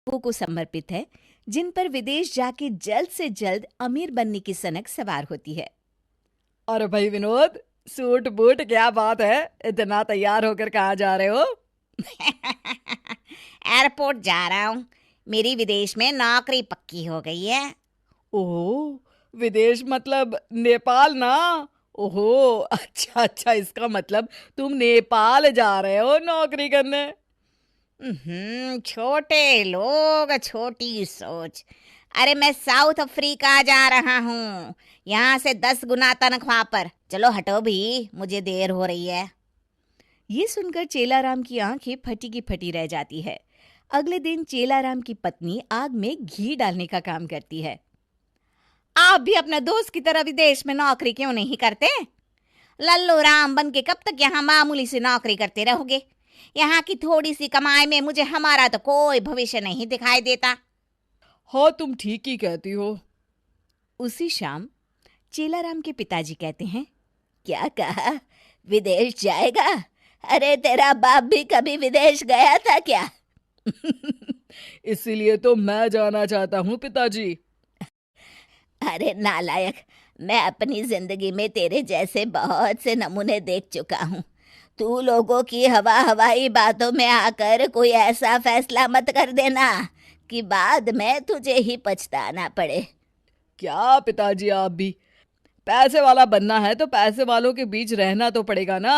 लोगों को समर्पित है जिन पर विदेश जाके जल्द से जल्द अमीर बनने की सनक सवार होती है। अरे भाई विनोद, सूट बूट क्या बात है? इतना तैयार होकर कहाँ जा रहे हो? एयरपोर्ट जा रहा हूँ। मेरी विदेश में नौकरी पक्की हो गई है। ओह, विदेश मतलब नेपाल ना? ओहो, अच्छा अच्छा, इसका मतलब तुम नेपाल जा रहे हो नौकरी करने? छोटे लोग छोटी सोच। अरे मैं साउथ अफ्रीका जा रहा हूँ, यहाँ से 10 गुना तनख्वाह पर। चलो हटो भी, मुझे देर हो रही है। ये सुनकर चेलाराम की आंखें फटी की फटी रह जाती है। अगले दिन चेलाराम की पत्नी आग में घी डालने का काम करती है। आप भी अपने दोस्त की तरह विदेश में नौकरी क्यों नहीं करते? लल्लू राम बन के कब तक यहाँ मामूली सी नौकरी करते रहोगे? यहाँ की थोड़ी सी कमाई में मुझे हमारा तो कोई भविष्य नहीं दिखाई देता। हाँ, तुम ठीक ही कहती हो। उसी शाम चेलाराम के पिताजी कहते हैं, क्या कहा, विदेश जाएगा? अरे तेरा बाप भी कभी विदेश गया था क्या? इसीलिए तो मैं जाना चाहता हूँ पिताजी। अरे नालायक, मैं अपनी जिंदगी में तेरे जैसे बहुत से नमूने देख चुका हूँ। तू लोगों की हवाई बातों में आकर कोई ऐसा फैसला मत कर देना कि बाद में तुझे ही पछताना पड़े। क्या पिताजी, आप भी पैसे वाला बनना है तो पैसे वालों के बीच रहना तो पड़ेगा ना।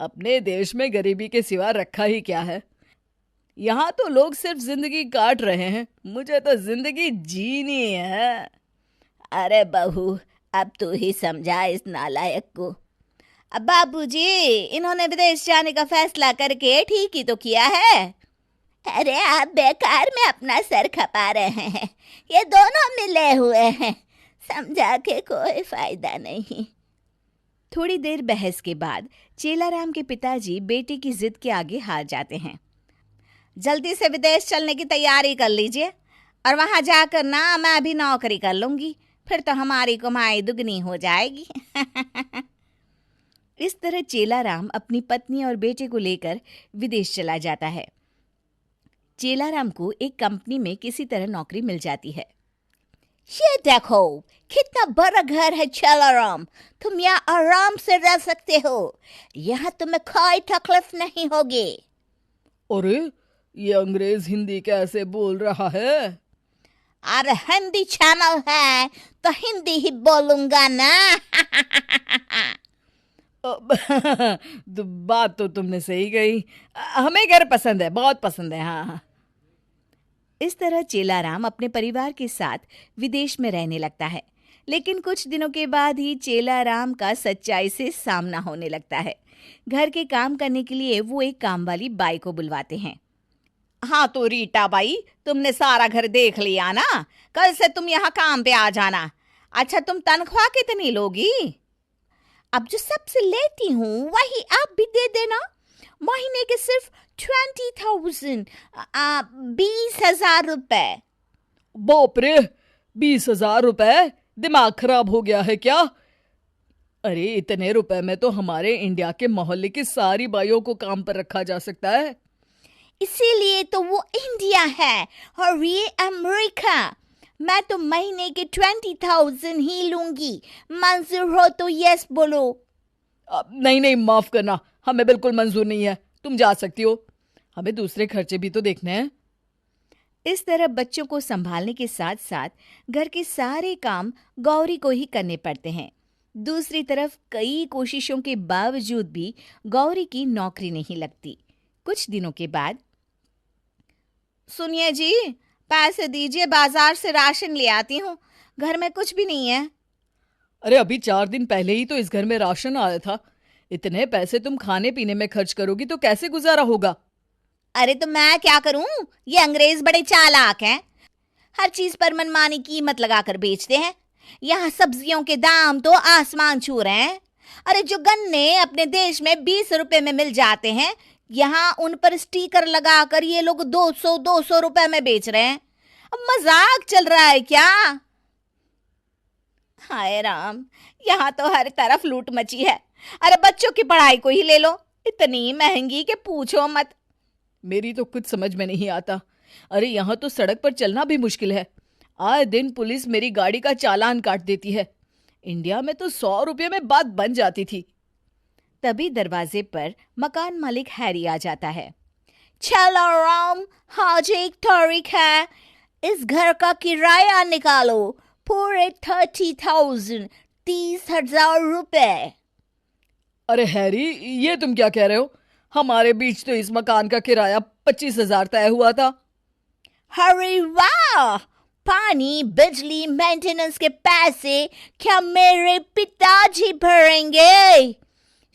अपने देश में गरीबी के सिवा रखा ही क्या है? यहाँ तो लोग सिर्फ जिंदगी काट रहे हैं, मुझे तो जिंदगी जीनी है। अरे बहू, अब तू ही समझा इस नालायक को। अब बाबूजी, इन्होंने विदेश जाने का फैसला करके ठीक ही तो किया है। अरे आप बेकार में अपना सर खपा रहे हैं, ये दोनों मिले हुए हैं, समझा के कोई फायदा नहीं। थोड़ी देर बहस के बाद चेलाराम के पिताजी बेटे की जिद के आगे हार जाते हैं। जल्दी से विदेश चलने की तैयारी कर लीजिए, और वहां जाकर ना मैं भी नौकरी कर लूंगी, फिर तो हमारी कमाई दुगनी हो जाएगी। इस तरह चेलाराम अपनी पत्नी और बेटे को लेकर विदेश चला जाता है। चेलाराम को एक कंपनी में किसी तरह नौकरी मिल जाती है। ये देखो, कितना बड़ा घर है चेलाराम, तुम यहाँ आराम से रह सकते हो, यहाँ तुम्हें कोई तकलीफ नहीं होगी। अरे, ये अंग्रेज हिंदी कैसे बोल रहा है? अरे हिंदी चैनल है तो हिंदी ही बोलूंगा ना। बात तो तुमने सही कही। हमें घर पसंद है, बहुत पसंद है। हाँ। इस तरह चेलाराम अपने परिवार के साथ विदेश में रहने लगता है। लेकिन कुछ दिनों के बाद ही चेलाराम का सच्चाई से सामना होने लगता है। घर के काम करने के लिए वो एक काम वाली बाई को बुलवाते हैं। हाँ तो रीटा बाई, तुमने सारा घर देख लिया ना, कल से तुम यहाँ काम पे आ जाना। अच्छा, तुम तनख्वाह कितनी लोगी? अब जो सबसे लेती हूँ वही आप भी दे देना। महीने के सिर्फ 20,000, 20,000 रुपए। बाप रे, 20,000 रुपए? दिमाग खराब हो गया है क्या? अरे, इतने रुपए में तो हमारे इंडिया के मोहल्ले की सारी बाइयों को काम पर रखा जा सकता है। इसीलिए तो वो इंडिया है और ये अमेरिका। मैं तो महीने के 20,000 ही लूंगी, मंजूर हो तो यस बोलो। नहीं नहीं, माफ करना, हमें बिल्कुल मंजूर नहीं है। तुम जा सकती हो, हमें दूसरे खर्चे भी तो देखने हैं। इस तरह बच्चों को संभालने के साथ साथ घर के सारे काम गौरी को ही करने पड़ते हैं। दूसरी तरफ कई कोशिशों के बावजूद भी गौरी की नौकरी नहीं लगती। कुछ दिनों के बाद, सुनिए जी, पैसे दीजिए, बाजार से राशन ले आती हूँ, घर में कुछ भी नहीं है। अरे, अभी 4 दिन पहले ही तो इस घर में राशन आया था। इतने पैसे तुम खाने पीने में खर्च करोगी तो कैसे गुजारा होगा? अरे तो मैं क्या करूं, ये अंग्रेज बड़े चालाक हैं, हर चीज पर मनमानी कीमत लगाकर बेचते हैं। यहाँ सब्जियों के दाम तो आसमान छू रहे हैं। अरे जो गन्ने अपने देश में 20 रुपए में मिल जाते हैं, यहाँ उन पर स्टिकर लगाकर ये लोग 200 रुपए में बेच रहे हैं। अब मजाक चल रहा है क्या? हाय राम, यहाँ तो हर तरफ लूट मची है। अरे बच्चों की पढ़ाई को ही ले लो, इतनी महंगी कि पूछो मत। मेरी तो कुछ समझ में नहीं आता, अरे यहाँ तो सड़क पर चलना भी मुश्किल है। आए दिन पुलिस मेरी गाड़ी का चालान काट देती है। इंडिया में तो 100 रुपये में बात बन जाती थी। तभी दरवाजे पर मकान मालिक हैरी आ जाता है। चलो राम, आज एक तारीख है, इस घर का किराया निकालो, पूरे 30,000, 30,000 रुपए। अरे हैरी, ये तुम क्या कह रहे हो? हमारे बीच तो इस मकान का किराया 25,000 तय हुआ था। अरे वाह, पानी बिजली मेंटेनेंस के पैसे क्या मेरे पिताजी भरेंगे?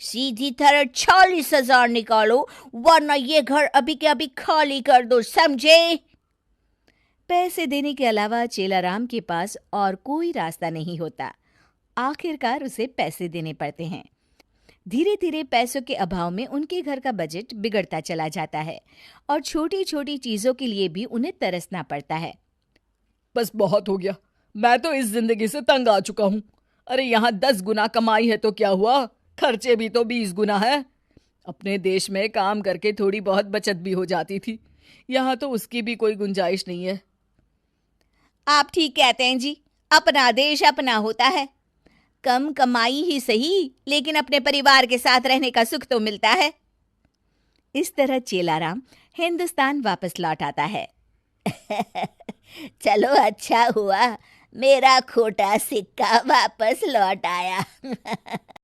सीधी तरह 40,000 निकालो, वरना ये घर अभी के अभी खाली कर दो, समझे? पैसे देने के अलावा चेलाराम के पास और कोई रास्ता नहीं होता। आखिरकार उसे पैसे देने पड़ते हैं। धीरे धीरे पैसों के अभाव में उनके घर का बजट बिगड़ता चला जाता है और छोटी छोटी चीजों के लिए भी उन्हें तरसना पड़ता है। बस बहुत हो गया, मैं तो इस जिंदगी से तंग आ चुका हूँ। अरे यहाँ 10 गुना कमाई है तो क्या हुआ, खर्चे भी तो 20 गुना है। अपने देश में काम करके थोड़ी बहुत बचत भी हो जाती थी, यहाँ तो उसकी भी कोई गुंजाइश नहीं है। आप ठीक कहते हैं जी, अपना देश अपना होता है। कम कमाई ही सही, लेकिन अपने परिवार के साथ रहने का सुख तो मिलता है। इस तरह चेलाराम हिंदुस्तान वापस लौट आता है। चलो अच्छा हुआ, मेरा खोटा सिक्का वापस लौट आया।